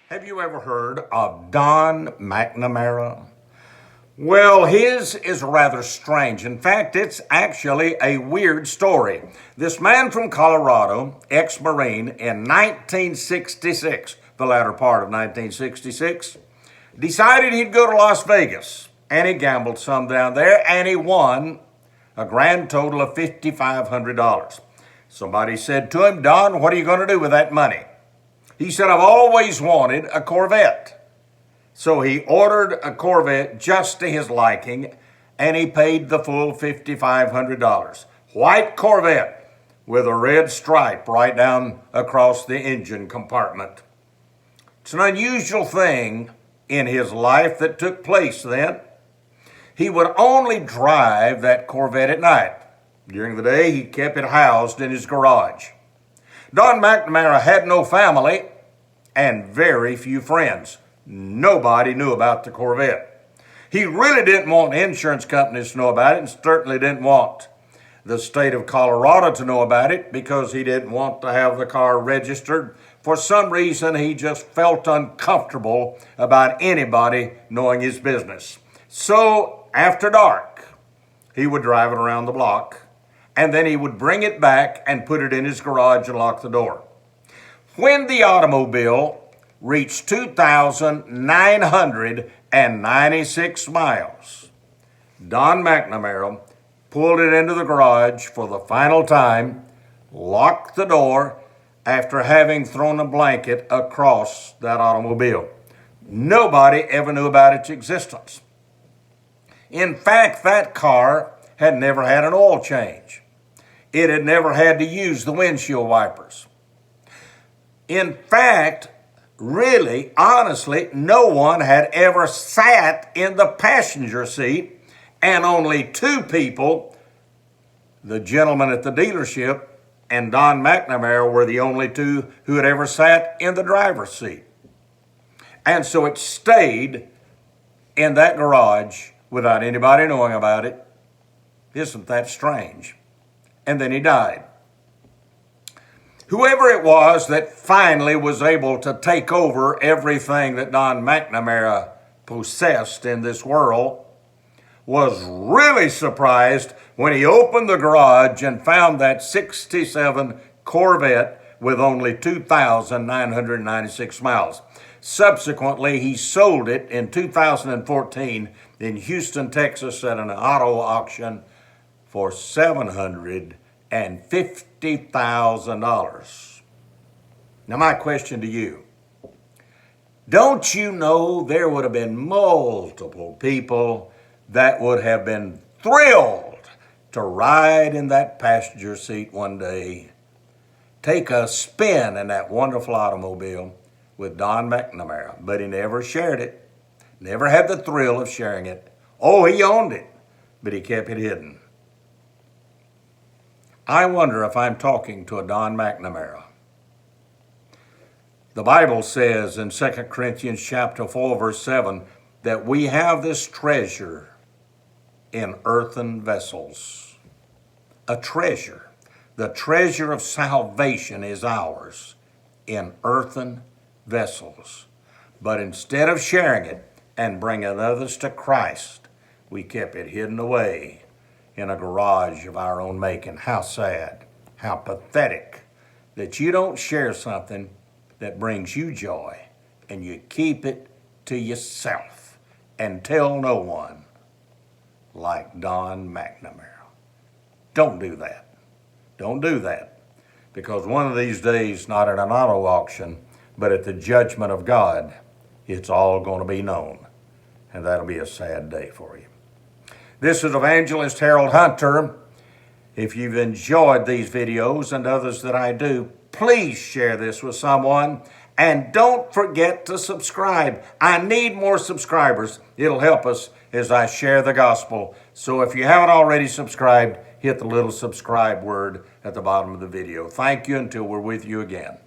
Have you ever heard of Don McNamara? Well, his is rather strange. In fact, it's actually a weird story. This man from Colorado, ex-Marine, in 1966, the latter part of 1966, decided he'd go to Las Vegas. And he gambled some down there, and he won a grand total of $5,500. Somebody said to him, "Don, what are you going to do with that money?" He said, "I've always wanted a Corvette." So he ordered a Corvette just to his liking, and he paid the full $5,500. White Corvette with a red stripe right down across the engine compartment. It's an unusual thing in his life that took place then. He would only drive that Corvette at night. During the day, he kept it housed in his garage. Don McNamara had no family and very few friends. Nobody knew about the Corvette. He really didn't want insurance companies to know about it, and certainly didn't want the state of Colorado to know about it, because he didn't want to have the car registered. For some reason, he just felt uncomfortable about anybody knowing his business. So after dark, he would drive it around the block, and then he would bring it back and put it in his garage and lock the door. When the automobile reached 2,996 miles, Don McNamara pulled it into the garage for the final time, locked the door after having thrown a blanket across that automobile. Nobody ever knew about its existence. In fact, that car had never had an oil change. It had never had to use the windshield wipers. In fact, really, honestly, no one had ever sat in the passenger seat, and only two people, the gentleman at the dealership and Don McNamara, were the only two who had ever sat in the driver's seat. And so it stayed in that garage without anybody knowing about it. Isn't that strange? And then he died. Whoever it was that finally was able to take over everything that Don McNamara possessed in this world was really surprised when he opened the garage and found that 67 Corvette with only 2,996 miles. Subsequently, he sold it in 2014 in Houston, Texas at an auto auction for $750,000. Now, my question to you, don't you know there would have been multiple people that would have been thrilled to ride in that passenger seat one day, take a spin in that wonderful automobile with Don McNamara? But he never shared it, never had the thrill of sharing it. Oh, he owned it, but he kept it hidden. I wonder if I'm talking to a Don McNamara. The Bible says in 2 Corinthians chapter 4, verse 7, that we have this treasure in earthen vessels. A treasure. The treasure of salvation is ours in earthen vessels. But instead of sharing it and bringing others to Christ, we kept it hidden away in a garage of our own making. How sad, how pathetic that you don't share something that brings you joy and you keep it to yourself and tell no one, like Don McNamara. Don't do that. Don't do that, because one of these days, not at an auto auction, but at the judgment of God, it's all going to be known, and that'll be a sad day for you. This is Evangelist Harold Hunter. If you've enjoyed these videos and others that I do, please share this with someone, and don't forget to subscribe. I need more subscribers. It'll help us as I share the gospel. So if you haven't already subscribed, hit the little subscribe word at the bottom of the video. Thank you until we're with you again.